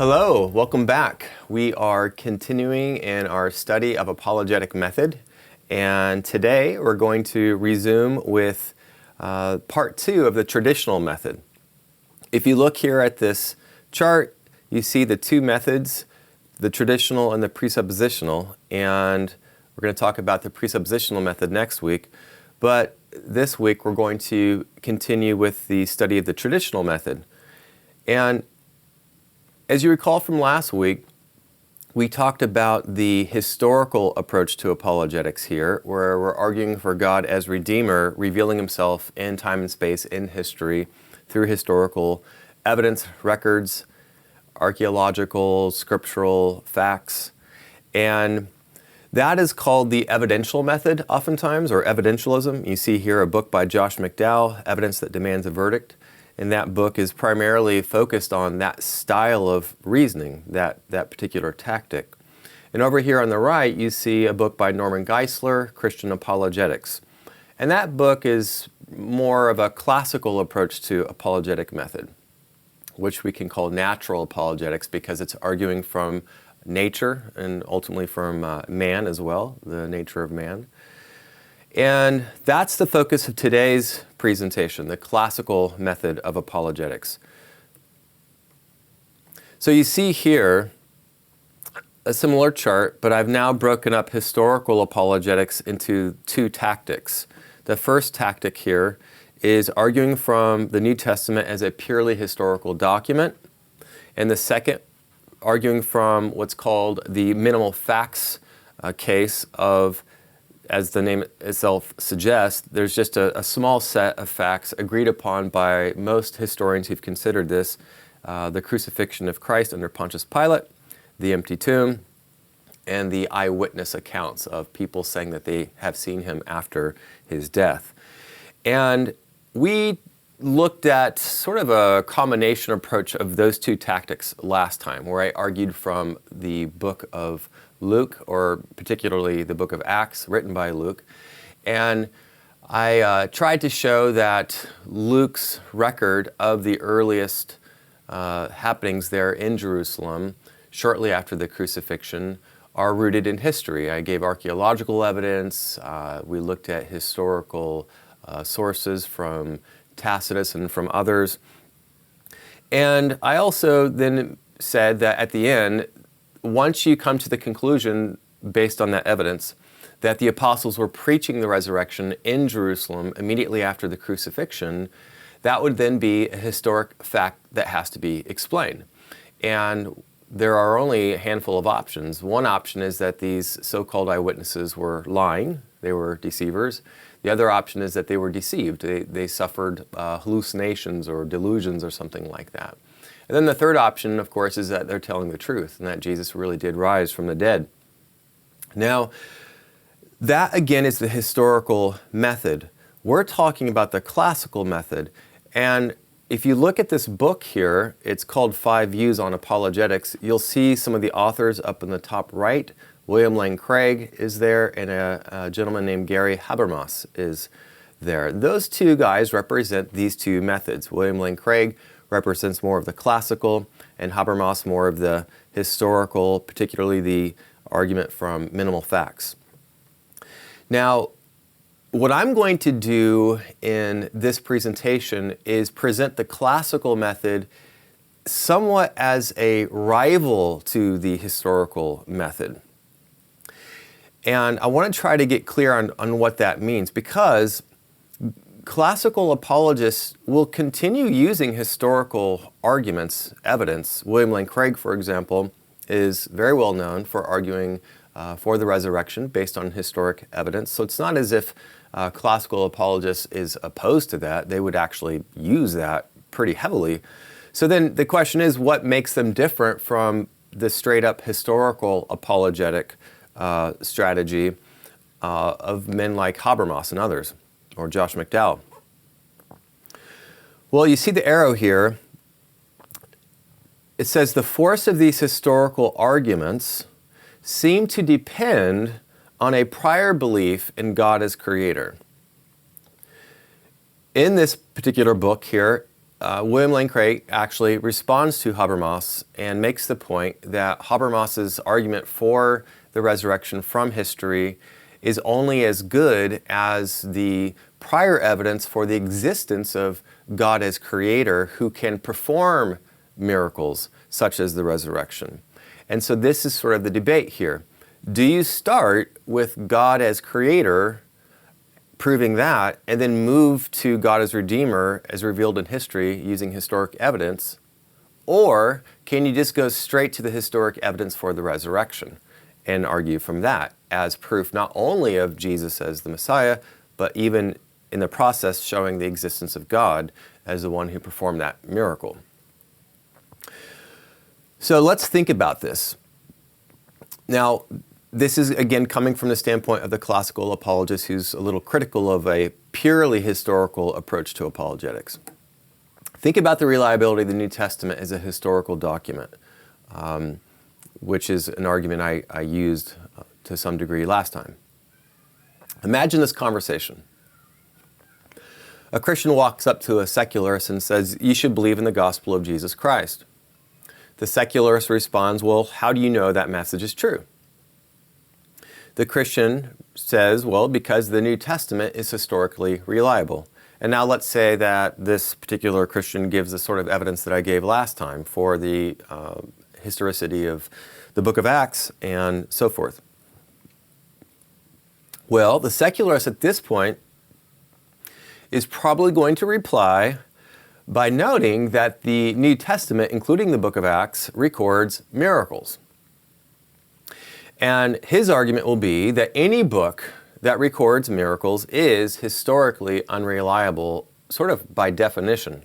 Hello, welcome back. We are continuing in our study of apologetic method, and today we're going to resume with part 2 of the traditional method. If you look here at this chart, you see the two methods, the traditional and the presuppositional, and we're going to talk about the presuppositional method next week, but this week we're going to continue with the study of the traditional method. And as you recall from last week, we talked about the historical approach to apologetics here, where we're arguing for God as Redeemer, revealing Himself in time and space, in history, through historical evidence, records, archaeological, scriptural facts. And that is called the evidential method oftentimes, or evidentialism. You see here a book by Josh McDowell, Evidence That Demands a Verdict. And that book is primarily focused on that style of reasoning, that particular tactic. And over here on the right, you see a book by Norman Geisler, Christian Apologetics. And that book is more of a classical approach to apologetic method, which we can call natural apologetics because it's arguing from nature and ultimately from man as well, the nature of man. And that's the focus of today's presentation, the classical method of apologetics. So you see here a similar chart, but I've now broken up historical apologetics into two tactics. The first tactic here is arguing from the New Testament as a purely historical document, and the second, arguing from what's called the minimal facts case of, as the name itself suggests, there's just a small set of facts agreed upon by most historians who've considered this, the crucifixion of Christ under Pontius Pilate, the empty tomb, and the eyewitness accounts of people saying that they have seen him after his death. And we looked at sort of a combination approach of those two tactics last time, where I argued from the book of Luke, or particularly the book of Acts, written by Luke. And I tried to show that Luke's record of the earliest happenings there in Jerusalem, shortly after the crucifixion, are rooted in history. I gave archaeological evidence. We looked at historical sources from Tacitus and from others. And I also then said that at the end, once you come to the conclusion, based on that evidence, that the apostles were preaching the resurrection in Jerusalem immediately after the crucifixion, that would then be a historic fact that has to be explained. And there are only a handful of options. One option is that these so-called eyewitnesses were lying, they were deceivers. The other option is that they were deceived. They suffered hallucinations or delusions or something like that. And then the third option, of course, is that they're telling the truth and that Jesus really did rise from the dead. Now, that again is the historical method. We're talking about the classical method. And if you look at this book here, it's called 5 Views on Apologetics. You'll see some of the authors up in the top right. William Lane Craig is there, and a gentleman named Gary Habermas is there. Those two guys represent these two methods. William Lane Craig represents more of the classical, and Habermas more of the historical, particularly the argument from minimal facts. Now, what I'm going to do in this presentation is present the classical method somewhat as a rival to the historical method. And I want to try to get clear on what that means, because classical apologists will continue using historical arguments, evidence. William Lane Craig, for example, is very well known for arguing for the resurrection based on historic evidence. So it's not as if classical apologists is opposed to that. They would actually use that pretty heavily. So then the question is, what makes them different from the straight up historical apologetic strategy of men like Habermas and others, or Josh McDowell? Well, you see the arrow here. It says the force of these historical arguments seem to depend on a prior belief in God as creator. In this particular book here, William Lane Craig actually responds to Habermas and makes the point that Habermas's argument for the resurrection from history is only as good as the prior evidence for the existence of God as creator who can perform miracles such as the resurrection. And so this is sort of the debate here. Do you start with God as creator, proving that, and then move to God as Redeemer as revealed in history using historic evidence? Or can you just go straight to the historic evidence for the resurrection and argue from that as proof not only of Jesus as the Messiah, but even in the process showing the existence of God as the one who performed that miracle? So let's think about this. Now, this is, again, coming from the standpoint of the classical apologist who's a little critical of a purely historical approach to apologetics. Think about the reliability of the New Testament as a historical document, which is an argument I used to some degree last time. Imagine this conversation. A Christian walks up to a secularist and says, "You should believe in the gospel of Jesus Christ." The secularist responds, "Well, how do you know that message is true?" The Christian says, "Well, because the New Testament is historically reliable." And now let's say that this particular Christian gives the sort of evidence that I gave last time for the historicity of the book of Acts and so forth. Well, the secularist at this point is probably going to reply by noting that the New Testament, including the book of Acts, records miracles. And his argument will be that any book that records miracles is historically unreliable, sort of by definition.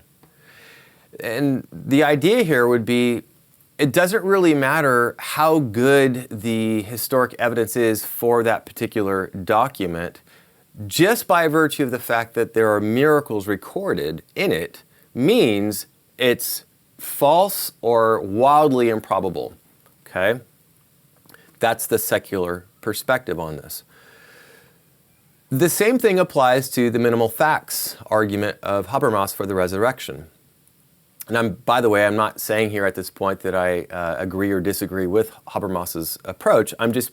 And the idea here would be, it doesn't really matter how good the historic evidence is for that particular document, just by virtue of the fact that there are miracles recorded in it means it's false or wildly improbable, okay? That's the secular perspective on this. The same thing applies to the minimal facts argument of Habermas for the resurrection. And by the way, I'm not saying here at this point that I agree or disagree with Habermas's approach. I'm just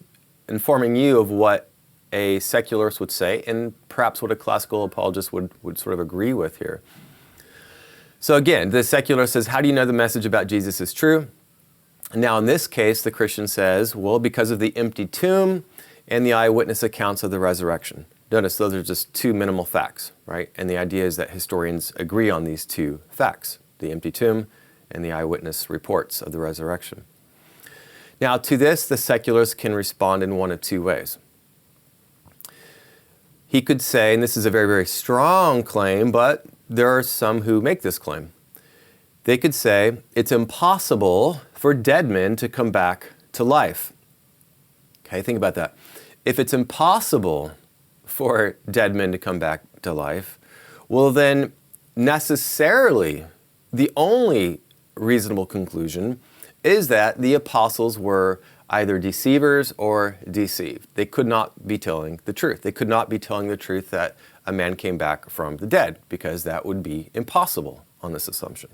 informing you of what a secularist would say and perhaps what a classical apologist would sort of agree with here. So again, the secularist says, how do you know the message about Jesus is true? Now in this case, the Christian says, well, because of the empty tomb and the eyewitness accounts of the resurrection. Notice those are just two minimal facts, right? And the idea is that historians agree on these two facts, the empty tomb and the eyewitness reports of the resurrection. Now to this, the secularist can respond in one of two ways. He could say, and this is a very, very strong claim, but there are some who make this claim. They could say, it's impossible for dead men to come back to life. Okay, think about that. If it's impossible for dead men to come back to life, well then necessarily the only reasonable conclusion is that the apostles were either deceivers or deceived. They could not be telling the truth. They could not be telling the truth that a man came back from the dead, because that would be impossible on this assumption.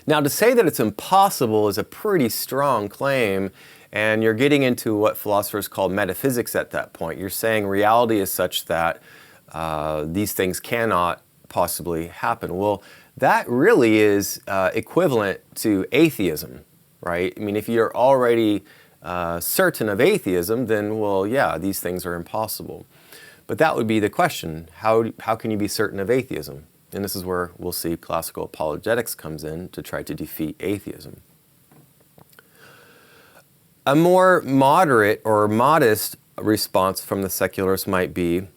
Now, to say that it's impossible is a pretty strong claim, and you're getting into what philosophers call metaphysics at that point. You're saying reality is such that these things cannot possibly happen. Well, that really is equivalent to atheism, right? I mean, if you're already certain of atheism, then, well, yeah, these things are impossible. But that would be the question. How can you be certain of atheism? And this is where we'll see classical apologetics comes in to try to defeat atheism. A more moderate or modest response from the secularists might be,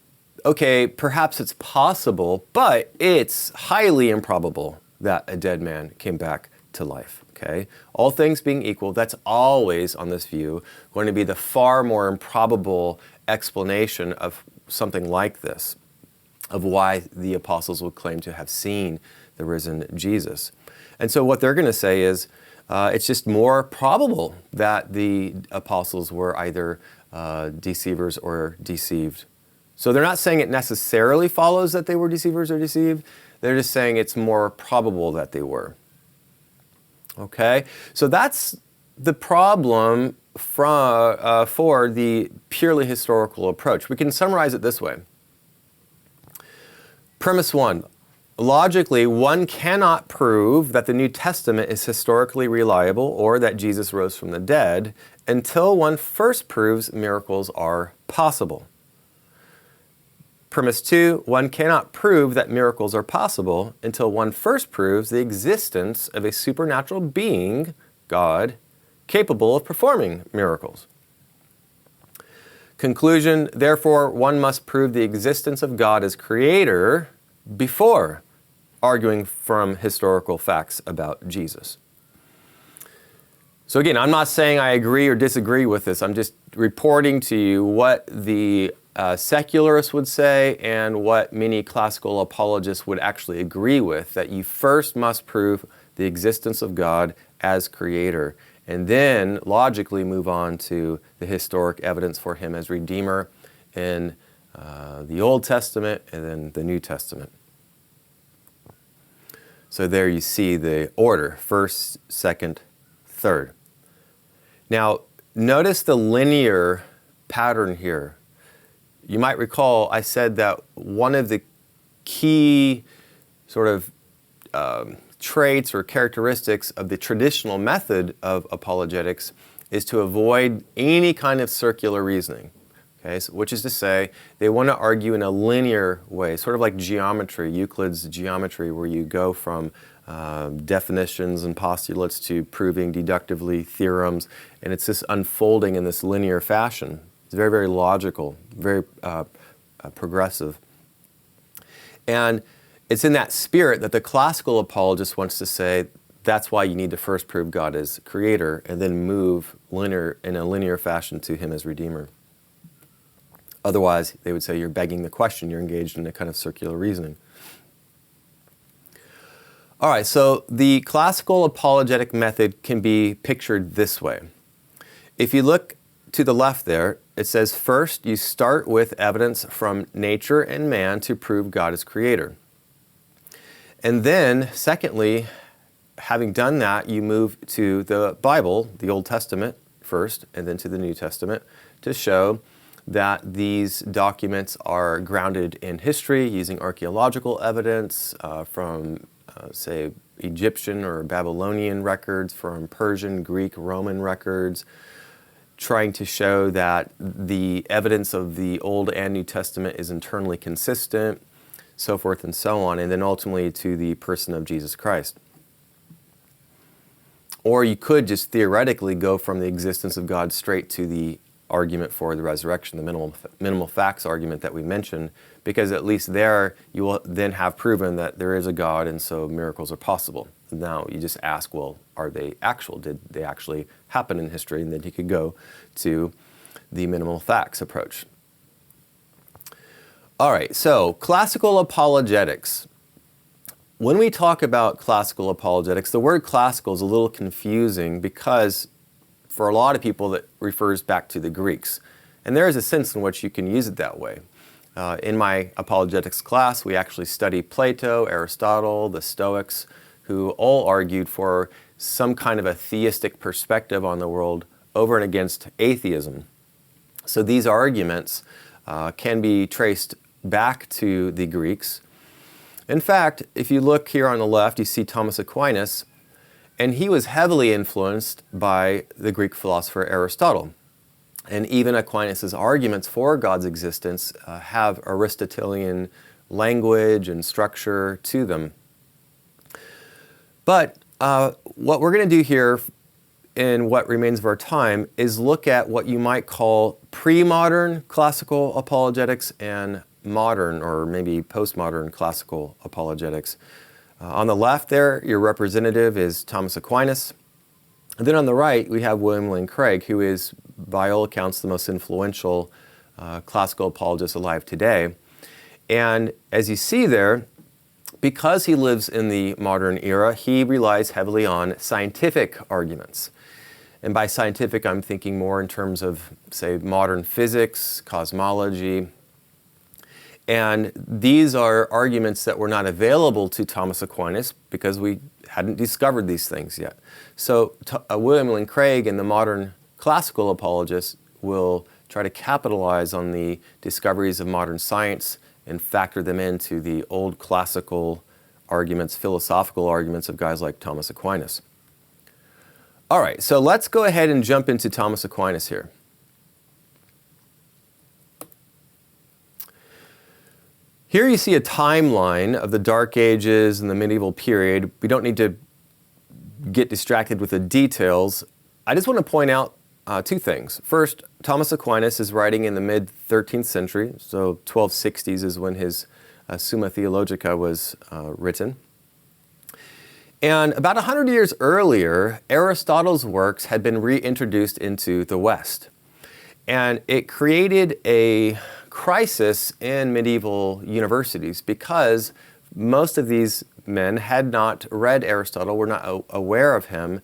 okay, perhaps it's possible, but it's highly improbable that a dead man came back to life, okay? All things being equal, that's always, on this view, going to be the far more improbable explanation of something like this, of why the apostles would claim to have seen the risen Jesus. And so what they're going to say is, it's just more probable that the apostles were either deceivers or deceived. So they're not saying it necessarily follows that they were deceivers or deceived. They're just saying it's more probable that they were. Okay? So that's the problem for the purely historical approach. We can summarize it this way. Premise 1. Logically, one cannot prove that the New Testament is historically reliable or that Jesus rose from the dead until one first proves miracles are possible. Premise 2, one cannot prove that miracles are possible until one first proves the existence of a supernatural being, God, capable of performing miracles. Conclusion, therefore, one must prove the existence of God as creator before arguing from historical facts about Jesus. So again, I'm not saying I agree or disagree with this. I'm just reporting to you what the secularists would say and what many classical apologists would actually agree with, that you first must prove the existence of God as creator, and then logically move on to the historic evidence for him as Redeemer in the Old Testament and then the New Testament. So there you see the order, first, second, third. Now, notice the linear pattern here. You might recall I said that one of the key sort of traits or characteristics of the traditional method of apologetics is to avoid any kind of circular reasoning. Okay, so, which is to say, they want to argue in a linear way, sort of like geometry, Euclid's geometry, where you go from definitions and postulates to proving deductively theorems, and it's this unfolding in this linear fashion. It's very, very logical, very progressive. And it's in that spirit that the classical apologist wants to say, that's why you need to first prove God as creator and then move in a linear fashion to him as Redeemer. Otherwise, they would say you're begging the question, you're engaged in a kind of circular reasoning. All right, so the classical apologetic method can be pictured this way. If you look to the left there, it says first you start with evidence from nature and man to prove God is creator. And then, secondly, having done that, you move to the Bible, the Old Testament first, and then to the New Testament to show that these documents are grounded in history using archaeological evidence from, say, Egyptian or Babylonian records, from Persian, Greek, Roman records, trying to show that the evidence of the Old and New Testament is internally consistent, so forth and so on, and then ultimately to the person of Jesus Christ. Or you could just theoretically go from the existence of God straight to the argument for the resurrection, the minimal facts argument that we mentioned, because at least there you will then have proven that there is a God and so miracles are possible. Now you just ask, well, are they actual? Did they actually happen in history? And then you could go to the minimal facts approach. All right, so classical apologetics. When we talk about classical apologetics, the word classical is a little confusing because for a lot of people that refers back to the Greeks. And there is a sense in which you can use it that way. In my apologetics class, we actually study Plato, Aristotle, the Stoics, who all argued for some kind of a theistic perspective on the world over and against atheism. So these arguments can be traced back to the Greeks. In fact, if you look here on the left, you see Thomas Aquinas, and he was heavily influenced by the Greek philosopher Aristotle. And even Aquinas' arguments for God's existence have Aristotelian language and structure to them. But what we're going to do here in what remains of our time is look at what you might call pre-modern classical apologetics and modern or maybe postmodern classical apologetics. On the left there, your representative is Thomas Aquinas. And then on the right, we have William Lane Craig, who is, by all accounts, the most influential classical apologist alive today. And as you see there, because he lives in the modern era, he relies heavily on scientific arguments. And by scientific, I'm thinking more in terms of, say, modern physics, cosmology. And these are arguments that were not available to Thomas Aquinas because we hadn't discovered these things yet. So William Lane Craig and the modern classical apologists will try to capitalize on the discoveries of modern science and factor them into the old classical arguments, philosophical arguments of guys like Thomas Aquinas. All right, so let's go ahead and jump into Thomas Aquinas here. Here you see a timeline of the Dark Ages and the medieval period. We don't need to get distracted with the details. I just want to point out two things. First, Thomas Aquinas is writing in the mid-13th century, so 1260s is when his Summa Theologica was written. And about 100 years earlier, Aristotle's works had been reintroduced into the West. And it created a crisis in medieval universities because most of these men had not read Aristotle, were not aware of him,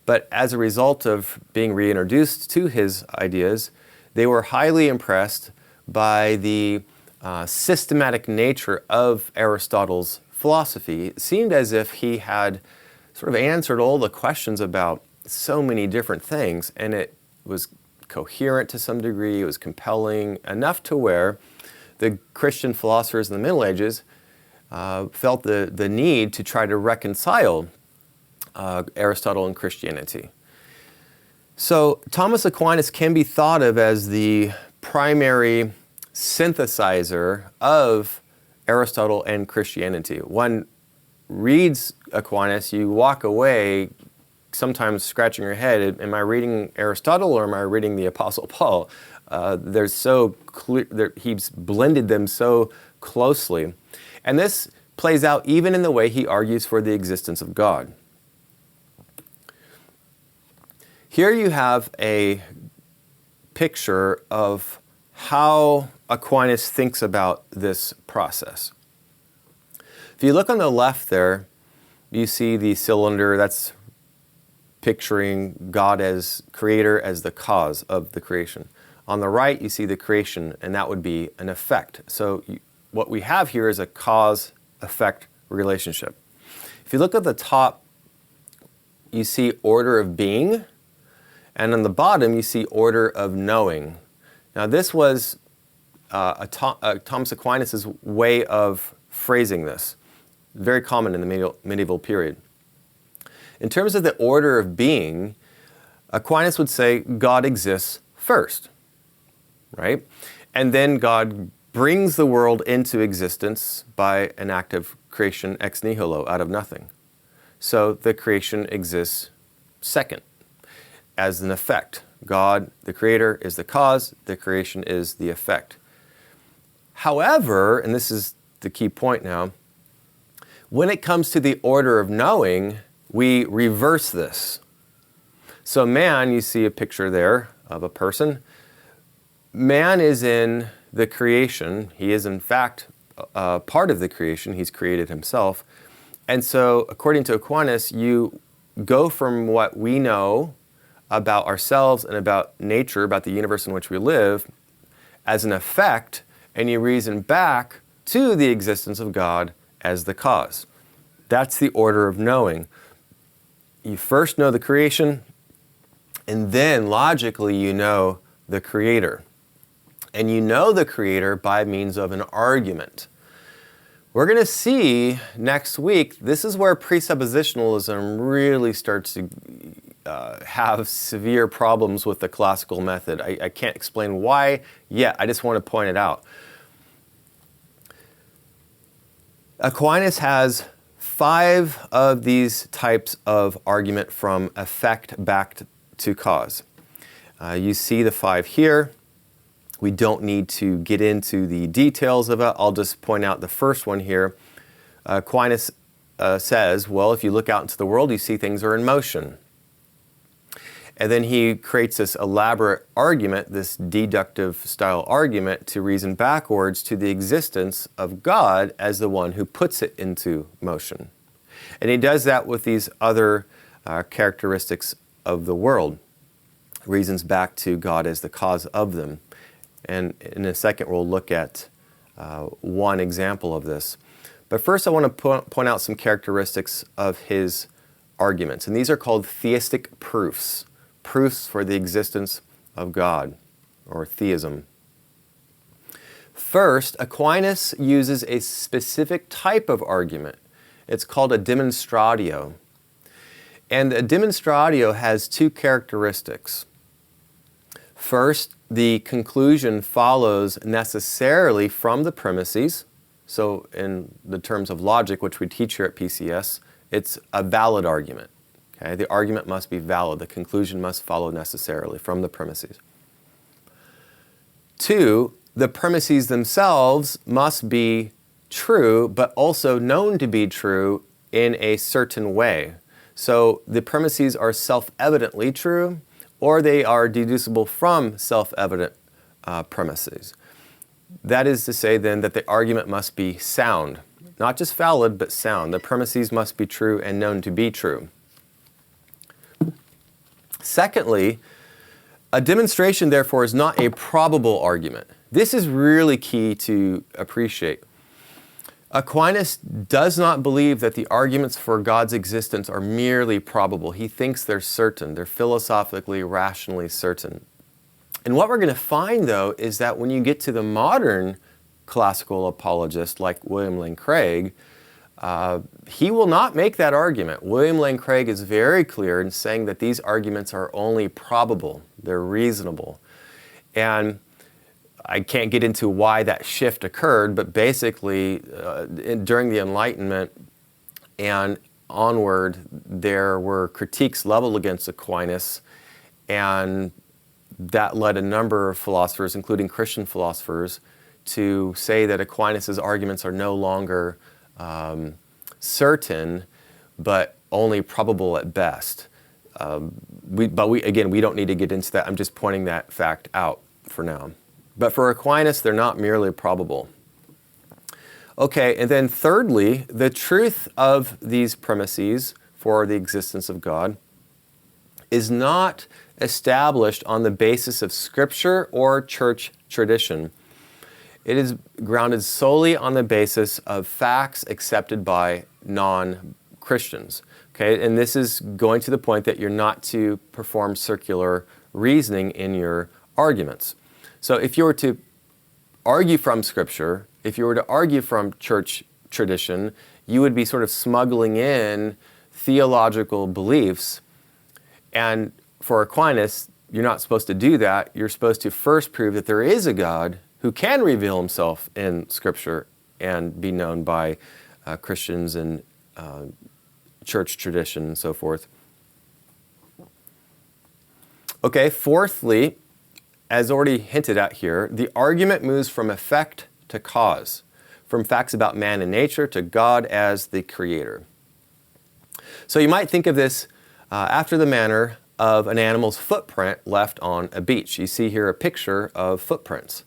but as a result of being reintroduced to his ideas, they were highly impressed by the systematic nature of Aristotle's philosophy. It seemed as if he had sort of answered all the questions about so many different things, and it was coherent to some degree, it was compelling, enough to where the Christian philosophers in the Middle Ages felt the need to try to reconcile Aristotle and Christianity. So Thomas Aquinas can be thought of as the primary synthesizer of Aristotle and Christianity. One reads Aquinas, you walk away sometimes scratching your head, am I reading Aristotle or am I reading the Apostle Paul? They're so clear, he's blended them so closely. And this plays out even in the way he argues for the existence of God. Here you have a picture of how Aquinas thinks about this process. If you look on the left there, you see the cylinder that's picturing God as creator, as the cause of the creation. On the right, you see the creation, and that would be an effect. So what we have here is a cause-effect relationship. If you look at the top, you see order of being, and on the bottom, you see order of knowing. Now, this was Thomas Aquinas' way of phrasing this. Very common in the medieval period. In terms of the order of being, Aquinas would say God exists first, right? And then God brings the world into existence by an act of creation ex nihilo, out of nothing. So the creation exists second, as an effect. God, the creator, is the cause, the creation is the effect. However, and this is the key point now, when it comes to the order of knowing, we reverse this. So man, you see a picture there of a person. Man is in the creation. He is in fact part of the creation. He's created himself. And so according to Aquinas, you go from what we know about ourselves and about nature, about the universe in which we live, as an effect, and you reason back to the existence of God as the cause. That's the order of knowing. You first know the creation, and then logically you know the creator. And you know the creator by means of an argument. We're going to see next week, this is where presuppositionalism really starts to have severe problems with the classical method. I can't explain why yet, I just want to point it out. Aquinas has 5 of these types of argument from effect back to cause. You see the 5 here. We don't need to get into the details of it. I'll just point out the first one here. Aquinas says, well, if you look out into the world, you see things are in motion. And then he creates this elaborate argument, this deductive style argument, to reason backwards to the existence of God as the one who puts it into motion. And he does that with these other characteristics of the world. Reasons back to God as the cause of them. And in a second, we'll look at one example of this. But first I want to point out some characteristics of his arguments. And these are called theistic proofs. Proofs for the existence of God, or theism. First, Aquinas uses a specific type of argument. It's called a demonstratio. And a demonstratio has two characteristics. First, the conclusion follows necessarily from the premises. So in the terms of logic, which we teach here at PCS, it's a valid argument. Okay? The argument must be valid. The conclusion must follow necessarily from the premises. Two, the premises themselves must be true, but also known to be true in a certain way. So the premises are self-evidently true, or they are deducible from self-evident premises. That is to say then that the argument must be sound. Not just valid, but sound. The premises must be true and known to be true. Secondly, a demonstration, therefore, is not a probable argument. This is really key to appreciate. Aquinas does not believe that the arguments for God's existence are merely probable. He thinks they're certain. They're philosophically, rationally certain. And what we're going to find, though, is that when you get to the modern classical apologist like William Lane Craig, he will not make that argument. William Lane Craig is very clear in saying that these arguments are only probable. They're reasonable. And I can't get into why that shift occurred, but basically during the Enlightenment and onward, there were critiques leveled against Aquinas, and that led a number of philosophers, including Christian philosophers, to say that Aquinas' arguments are no longer certain, but only probable at best. We don't need to get into that. I'm just pointing that fact out for now. But for Aquinas, they're not merely probable. Okay, and then thirdly, the truth of these premises for the existence of God is not established on the basis of Scripture or church tradition. It is grounded solely on the basis of facts accepted by non-Christians. Okay, and this is going to the point that you're not to perform circular reasoning in your arguments. So if you were to argue from Scripture, if you were to argue from church tradition, you would be sort of smuggling in theological beliefs. And for Aquinas, you're not supposed to do that. You're supposed to first prove that there is a God who can reveal himself in Scripture and be known by Christians and church tradition and so forth. Okay, fourthly, as already hinted at here, the argument moves from effect to cause, from facts about man and nature to God as the creator. So you might think of this after the manner of an animal's footprint left on a beach. You see here a picture of footprints.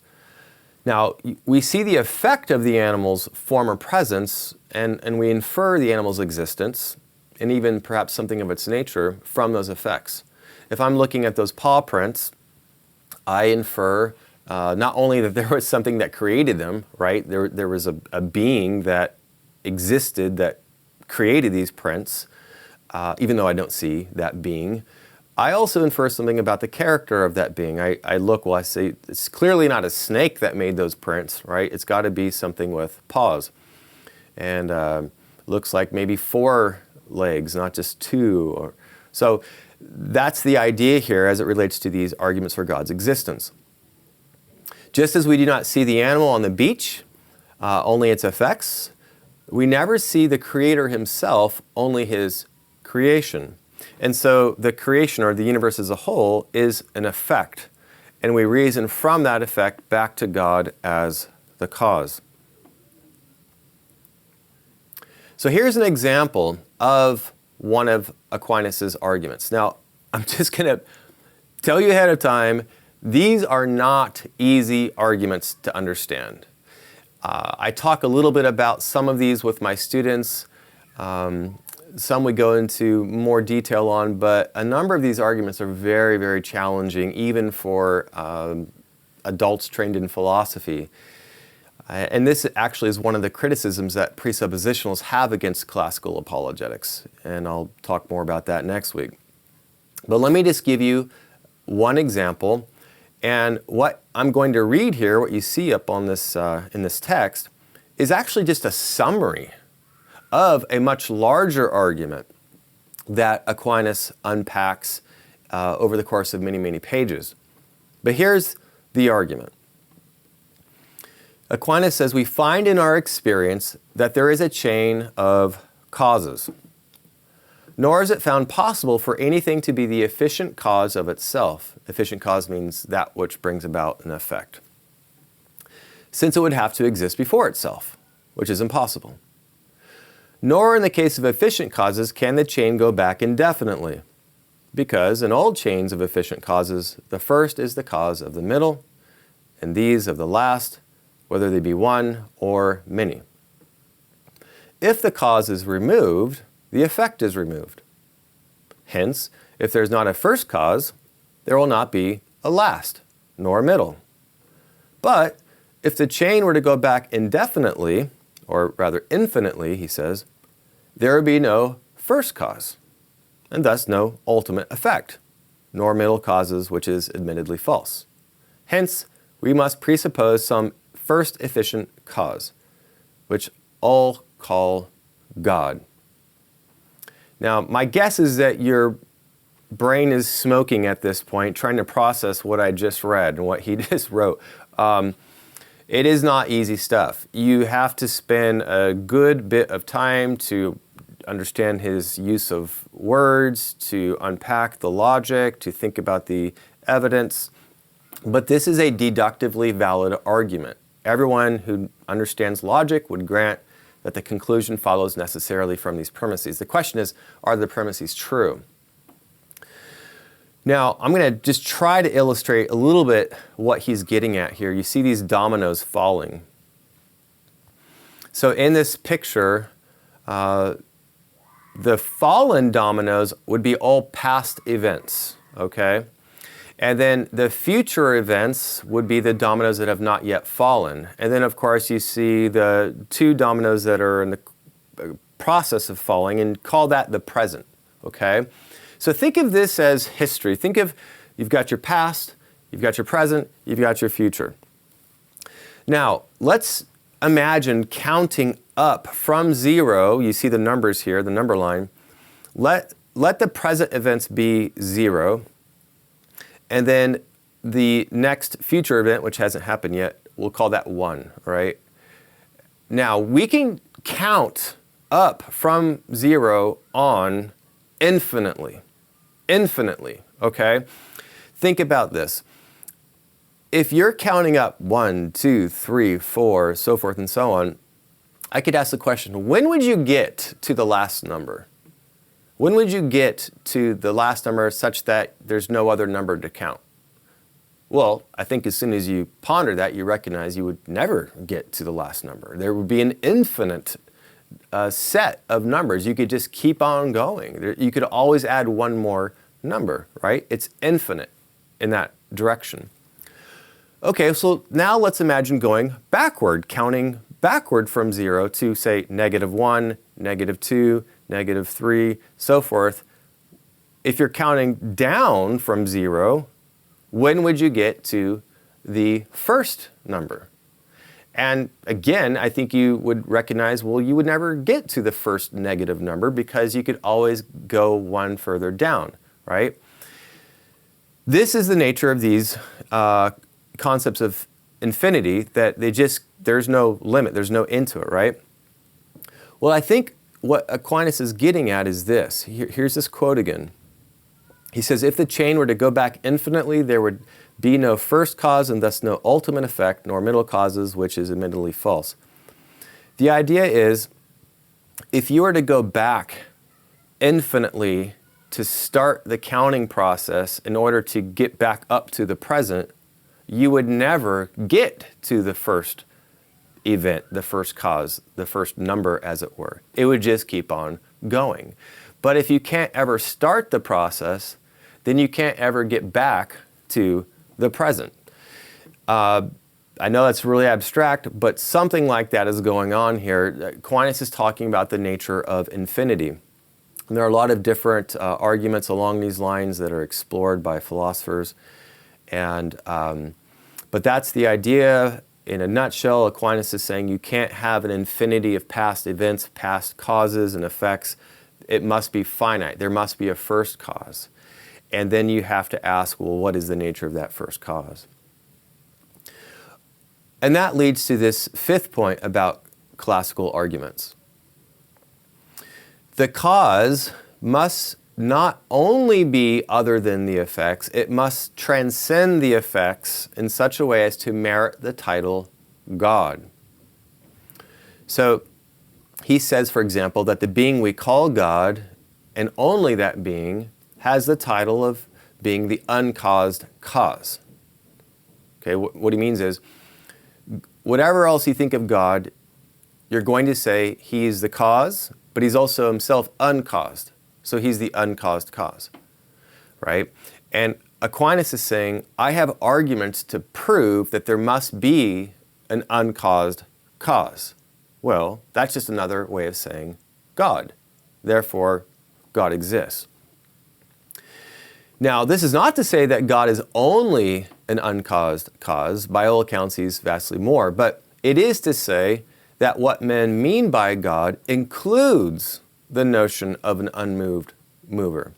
Now, we see the effect of the animal's former presence, and we infer the animal's existence, and even perhaps something of its nature, from those effects. If I'm looking at those paw prints, I infer not only that there was something that created them, right? There was a being that existed that created these prints, even though I don't see that being. I also infer something about the character of that being. I say it's clearly not a snake that made those prints, right? It's got to be something with paws. And looks like maybe 4 legs, not just 2. So that's the idea here as it relates to these arguments for God's existence. Just as we do not see the animal on the beach, only its effects, we never see the Creator himself, only his creation. And so the creation, or the universe as a whole, is an effect. And we reason from that effect back to God as the cause. So here's an example of one of Aquinas' arguments. Now, I'm just going to tell you ahead of time, these are not easy arguments to understand. I talk a little bit about some of these with my students. Some we go into more detail on, but a number of these arguments are very, very challenging, even for adults trained in philosophy. And this actually is one of the criticisms that presuppositionalists have against classical apologetics. And I'll talk more about that next week. But let me just give you one example. And what I'm going to read here, what you see up on this in this text, is actually just a summary of a much larger argument that Aquinas unpacks over the course of many, many pages. But here's the argument. Aquinas says, we find in our experience that there is a chain of causes, nor is it found possible for anything to be the efficient cause of itself. Efficient cause means that which brings about an effect, since it would have to exist before itself, which is impossible. Nor in the case of efficient causes can the chain go back indefinitely, because in all chains of efficient causes, the first is the cause of the middle, and these of the last, whether they be one or many. If the cause is removed, the effect is removed. Hence, if there's not a first cause, there will not be a last, nor a middle. But if the chain were to go back indefinitely, or rather infinitely, he says, there would be no first cause, and thus no ultimate effect, nor middle causes, which is admittedly false. Hence, we must presuppose some first efficient cause, which all call God. Now, my guess is that your brain is smoking at this point, trying to process what I just read and what he just wrote. It is not easy stuff. You have to spend a good bit of time to understand his use of words, to unpack the logic, to think about the evidence. But this is a deductively valid argument. Everyone who understands logic would grant that the conclusion follows necessarily from these premises. The question is, are the premises true? Now, I'm going to just try to illustrate a little bit what he's getting at here. You see these dominoes falling. So in this picture, the fallen dominoes would be all past events, okay? And then the future events would be the dominoes that have not yet fallen. And then, of course, you see the two dominoes that are in the process of falling, and call that the present, okay? So think of this as history. Think of, you've got your past, you've got your present, you've got your future. Now, let's imagine counting up from 0. You see the numbers here, the number line. Let the present events be 0. And then the next future event, which hasn't happened yet, we'll call that 1, right? Now, we can count up from 0 on infinitely, okay? Think about this. If you're counting up 1, 2, 3, 4, so forth and so on, I could ask the question, when would you get to the last number? When would you get to the last number such that there's no other number to count? Well, I think as soon as you ponder that, you recognize you would never get to the last number. There would be an infinite set of numbers. You could just keep on going. You could always add one more number, right? It's infinite in that direction. Okay, so now let's imagine going backward, counting backward from 0 to, say, -1, -2, -3, so forth. If you're counting down from 0, when would you get to the first number? And again, I think you would recognize, well, you would never get to the first negative number because you could always go one further down, right? This is the nature of these concepts of infinity, that there's no limit, there's no end to it, right? Well, I think what Aquinas is getting at is this. Here's this quote again. He says, if the chain were to go back infinitely, there would be no first cause and thus no ultimate effect, nor middle causes, which is admittedly false. The idea is, if you were to go back infinitely to start the counting process in order to get back up to the present, you would never get to the first event, the first cause, the first number, as it were. It would just keep on going. But if you can't ever start the process, then you can't ever get back to the present. I I know that's really abstract, but something like that is going on here. Aquinas is talking about the nature of infinity. And there are a lot of different arguments along these lines that are explored by philosophers. And, but that's the idea. In a nutshell, Aquinas is saying you can't have an infinity of past events, past causes and effects. It must be finite. There must be a first cause. And then you have to ask, well, what is the nature of that first cause? And that leads to this fifth point about classical arguments. The cause must not only be other than the effects, it must transcend the effects in such a way as to merit the title God. So he says, for example, that the being we call God, and only that being, has the title of being the uncaused cause. Okay, what he means is, whatever else you think of God, you're going to say he's the cause, but he's also himself uncaused. So he's the uncaused cause, right? And Aquinas is saying, I have arguments to prove that there must be an uncaused cause. Well, that's just another way of saying God. Therefore, God exists. Now, this is not to say that God is only an uncaused cause. By all accounts, he's vastly more. But it is to say that what men mean by God includes the notion of an unmoved mover.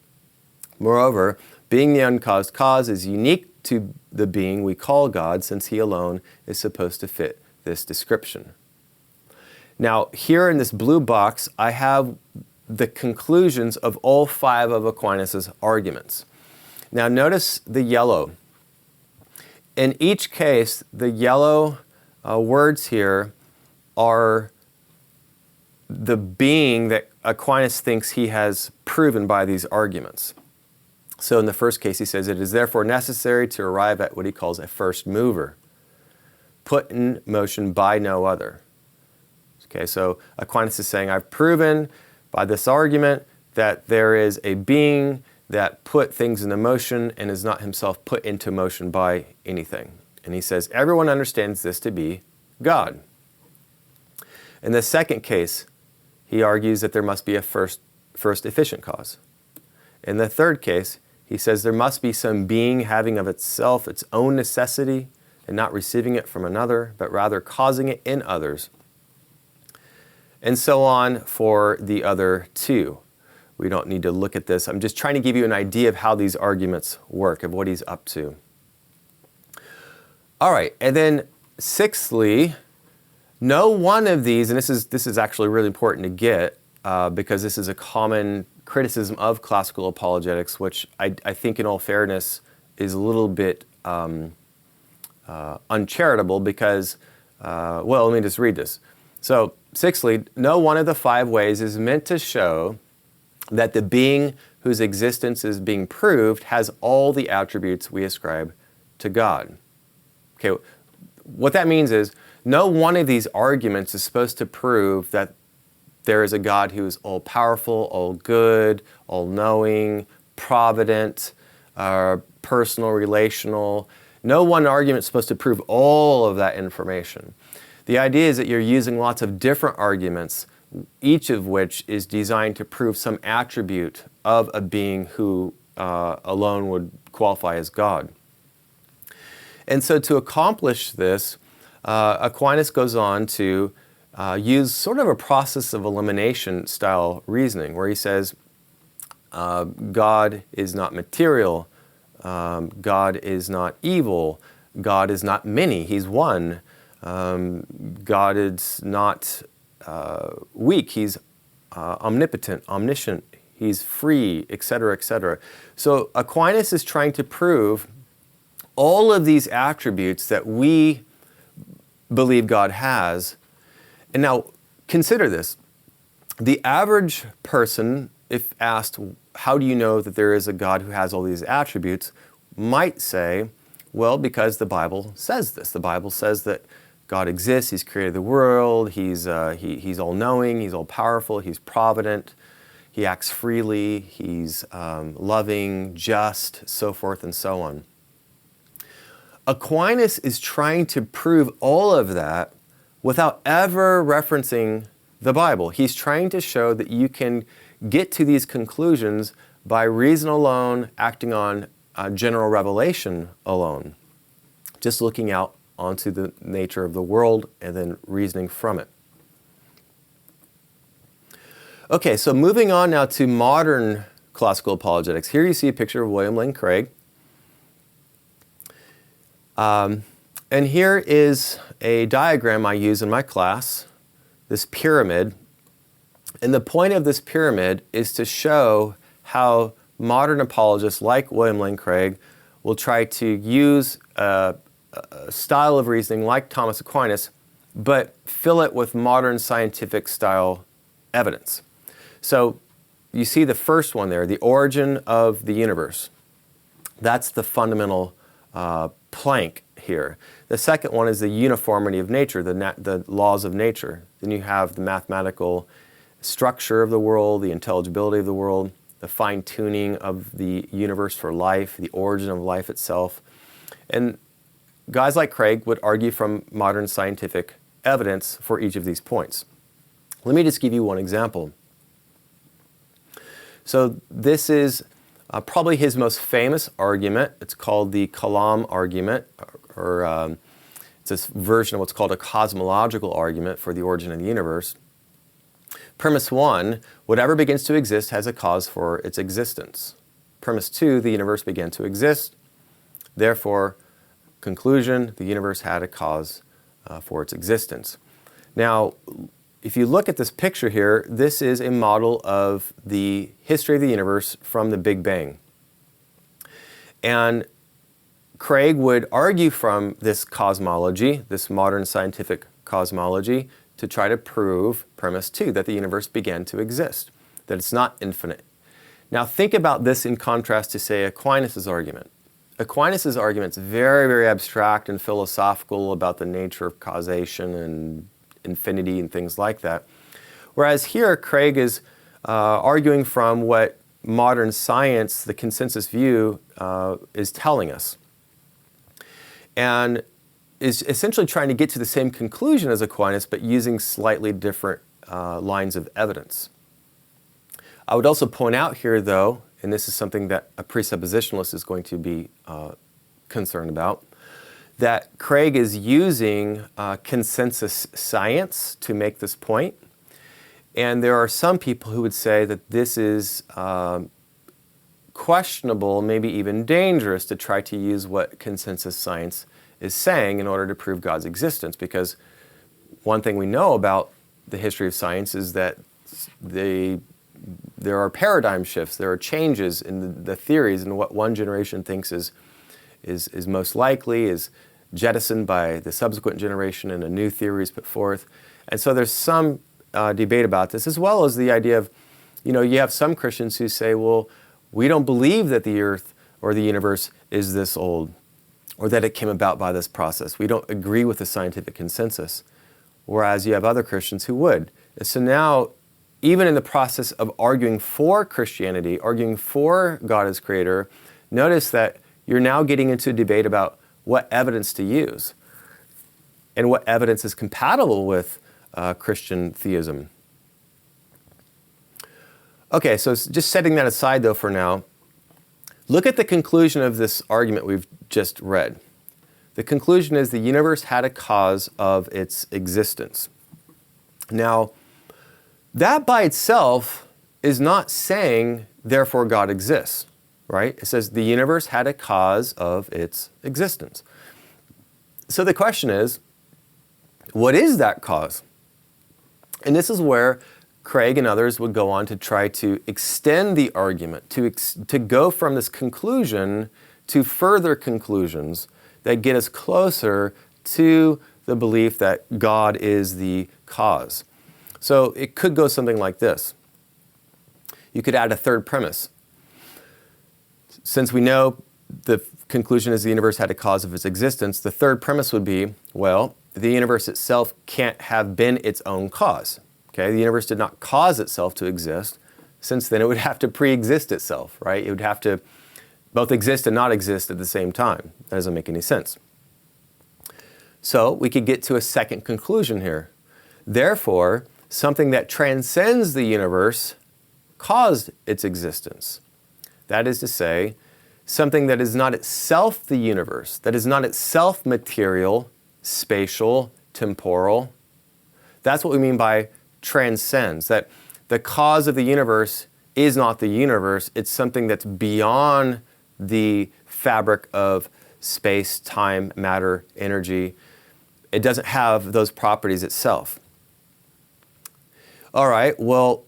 Moreover, being the uncaused cause is unique to the being we call God, since he alone is supposed to fit this description. Now, here in this blue box, I have the conclusions of all 5 of Aquinas' arguments. Now, notice the yellow. In each case, the yellow words here are the being that Aquinas thinks he has proven by these arguments. So in the first case, he says, it is therefore necessary to arrive at what he calls a first mover, put in motion by no other. Okay, so Aquinas is saying, I've proven by this argument that there is a being that put things into motion and is not himself put into motion by anything. And he says, everyone understands this to be God. In the second case, he argues that there must be a first efficient cause. In the third case, he says there must be some being having of itself its own necessity and not receiving it from another, but rather causing it in others. And so on for the other 2. We don't need to look at this. I'm just trying to give you an idea of how these arguments work, of what he's up to. All right, and then sixthly, no one of these, and this is actually really important to get because this is a common criticism of classical apologetics, which I think in all fairness is a little bit uncharitable because, well, let me just read this. So, sixthly, no one of the 5 ways is meant to show that the being whose existence is being proved has all the attributes we ascribe to God. Okay, what that means is no one of these arguments is supposed to prove that there is a God who is all-powerful, all-good, all-knowing, provident, personal, relational. No one argument is supposed to prove all of that information. The idea is that you're using lots of different arguments, each of which is designed to prove some attribute of a being who alone would qualify as God. And so to accomplish this, Aquinas goes on to use sort of a process of elimination style reasoning, where he says, God is not material, God is not evil, God is not many, he's one, God is not weak, he's omnipotent, omniscient, he's free, etc., etc. So Aquinas is trying to prove all of these attributes that we believe God has. And now consider this. The average person, if asked, how do you know that there is a God who has all these attributes, might say, well, because the Bible says this. The Bible says that God exists, he's created the world, he's all-knowing, he's all-powerful, he's provident, he acts freely, he's loving, just, so forth and so on. Aquinas is trying to prove all of that without ever referencing the Bible. He's trying to show that you can get to these conclusions by reason alone, acting on general revelation alone, just looking out onto the nature of the world and then reasoning from it. Okay, so moving on now to modern classical apologetics. Here you see a picture of William Lane Craig. And here is a diagram I use in my class, this pyramid. And the point of this pyramid is to show how modern apologists like William Lane Craig will try to use a style of reasoning like Thomas Aquinas, but fill it with modern scientific style evidence. So you see the first one there, the origin of the universe. That's the fundamental plank here. The second one is the uniformity of nature, the laws of nature. Then you have the mathematical structure of the world, the intelligibility of the world, the fine-tuning of the universe for life, the origin of life itself. And guys like Craig would argue from modern scientific evidence for each of these points. Let me just give you one example. So this is probably his most famous argument. It's called the Kalam argument, or it's a version of what's called a cosmological argument for the origin of the universe. Premise 1, whatever begins to exist has a cause for its existence. Premise 2, the universe began to exist. Therefore, conclusion, the universe had a cause for its existence. Now, if you look at this picture here, this is a model of the history of the universe from the Big Bang. And Craig would argue from this cosmology, this modern scientific cosmology, to try to prove premise 2, that the universe began to exist, that it's not infinite. Now think about this in contrast to, say, Aquinas' argument. Aquinas' argument is very, very abstract and philosophical about the nature of causation and infinity and things like that. Whereas here, Craig is arguing from what modern science, the consensus view, is telling us. And is essentially trying to get to the same conclusion as Aquinas, but using slightly different lines of evidence. I would also point out here, though, and this is something that a presuppositionalist is going to be concerned about, that Craig is using consensus science to make this point. And there are some people who would say that this is questionable, maybe even dangerous, to try to use what consensus science is saying in order to prove God's existence, because one thing we know about the history of science is that there are paradigm shifts, there are changes in the theories, and what one generation thinks is most likely is jettisoned by the subsequent generation, and a new theory is put forth. And so there's some debate about this, as well as the idea of, you have some Christians who say, well, we don't believe that the earth or the universe is this old, or that it came about by this process. We don't agree with the scientific consensus. Whereas you have other Christians who would. And so now, even in the process of arguing for Christianity, arguing for God as creator, notice that you're now getting into a debate about what evidence to use and what evidence is compatible with Christian theism. Okay, so just setting that aside though for now, look at the conclusion of this argument we've just read. The conclusion is the universe had a cause of its existence. Now, that by itself is not saying, therefore God exists, right? It says the universe had a cause of its existence. So the question is, what is that cause? And this is where Craig and others would go on to try to extend the argument, to go from this conclusion to further conclusions that get us closer to the belief that God is the cause. So it could go something like this. You could add a third premise. Since we know the conclusion is the universe had a cause of its existence, the third premise would be, well, the universe itself can't have been its own cause. Okay, the universe did not cause itself to exist, since then it would have to pre-exist itself, right? It would have to both exist and not exist at the same time. That doesn't make any sense. So we could get to a second conclusion here. Therefore, something that transcends the universe caused its existence. That is to say, something that is not itself the universe, that is not itself material, spatial, temporal. That's what we mean by transcends, that the cause of the universe is not the universe, it's something that's beyond the fabric of space, time, matter, energy. It doesn't have those properties itself. All right, well,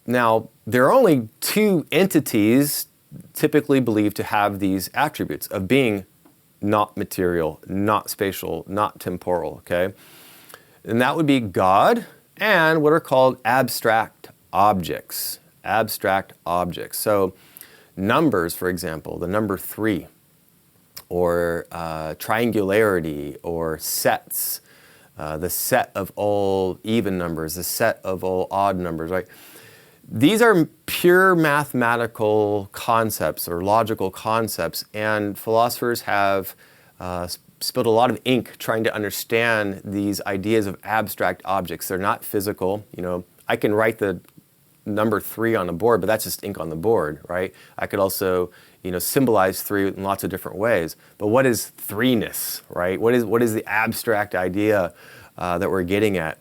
now there are only two entities typically believed to have these attributes of being not material, not spatial, not temporal, okay? And that would be God and what are called abstract objects. Abstract objects. So numbers, for example, the number 3, or triangularity, or sets, the set of all even numbers, the set of all odd numbers, right? These are pure mathematical concepts or logical concepts, and philosophers have spilled a lot of ink trying to understand these ideas of abstract objects. They're not physical. You know, I can write the number 3 on a board, but that's just ink on the board, right? I could also, you know, symbolize 3 in lots of different ways. But what is threeness, right? What is the abstract idea that we're getting at?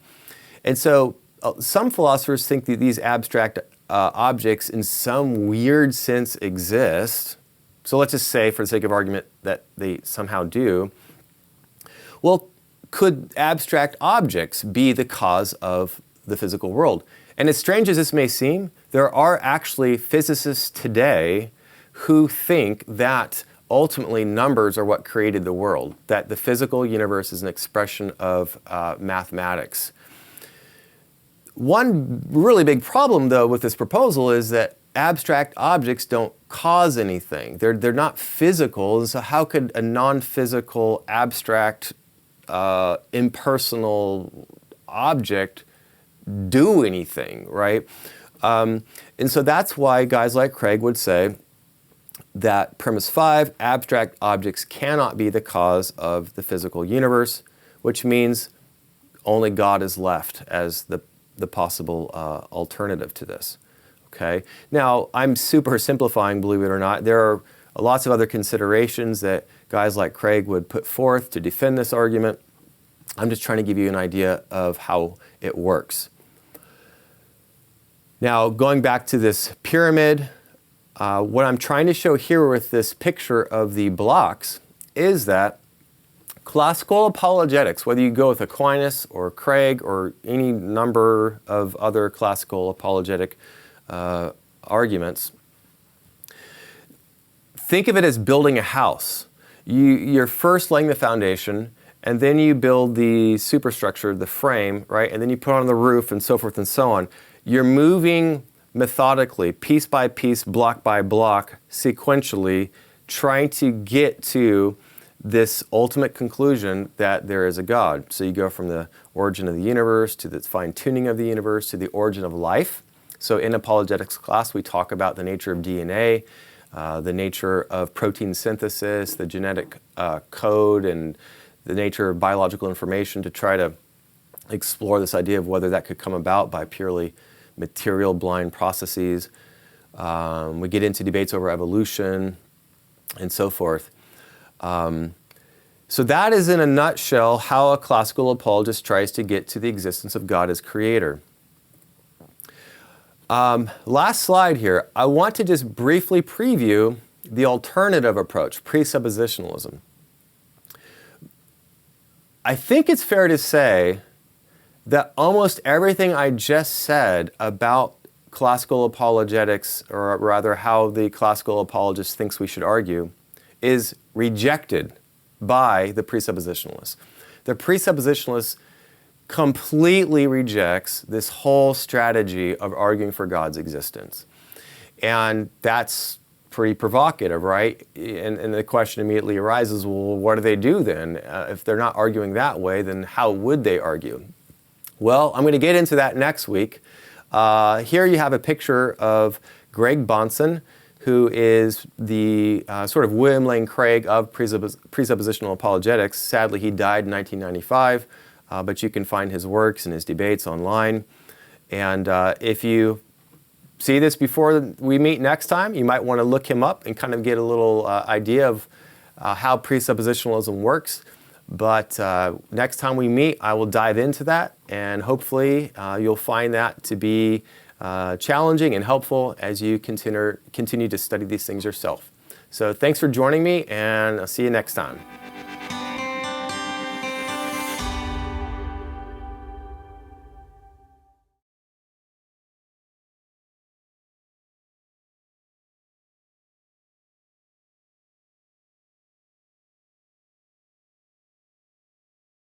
And so some philosophers think that these abstract objects in some weird sense exist. So let's just say, for the sake of argument, that they somehow do. Well, could abstract objects be the cause of the physical world? And as strange as this may seem, there are actually physicists today who think that ultimately numbers are what created the world, that the physical universe is an expression of mathematics. One really big problem, though, with this proposal is that abstract objects don't cause anything. They're not physical, and so how could a non-physical, abstract, impersonal object do anything, right? And so that's why guys like Craig would say that premise 5, abstract objects cannot be the cause of the physical universe, which means only God is left as the possible alternative to this. Okay. Now, I'm super simplifying, believe it or not. There are lots of other considerations that guys like Craig would put forth to defend this argument. I'm just trying to give you an idea of how it works. Now, going back to this pyramid, what I'm trying to show here with this picture of the blocks is that classical apologetics, whether you go with Aquinas or Craig or any number of other classical apologetic arguments, think of it as building a house. You're first laying the foundation, and then you build the superstructure, the frame, right? And then you put on the roof and so forth and so on. You're moving methodically, piece by piece, block by block, sequentially, trying to get to this ultimate conclusion that there is a God. So you go from the origin of the universe to the fine-tuning of the universe to the origin of life. So in apologetics class, we talk about the nature of DNA, the nature of protein synthesis, the genetic code, and the nature of biological information to try to explore this idea of whether that could come about by purely material blind processes. We get into debates over evolution and so forth. So that is in a nutshell how a classical apologist tries to get to the existence of God as creator. Last slide here. I want to just briefly preview the alternative approach, presuppositionalism. I think it's fair to say that almost everything I just said about classical apologetics, or rather how the classical apologist thinks we should argue, is rejected by the presuppositionalist. The presuppositionalist completely rejects this whole strategy of arguing for God's existence. And that's pretty provocative, right? And the question immediately arises, well, what do they do then? If they're not arguing that way, then how would they argue? Well, I'm going to get into that next week. Here you have a picture of Greg Bahnsen who is the sort of William Lane Craig of presuppositional apologetics. Sadly, he died in 1995, but you can find his works and his debates online. And if you see this before we meet next time, you might want to look him up and kind of get a little idea of how presuppositionalism works. But next time we meet, I will dive into that, and hopefully you'll find that to be challenging and helpful as you continue to study these things yourself. So thanks for joining me, and I'll see you next time.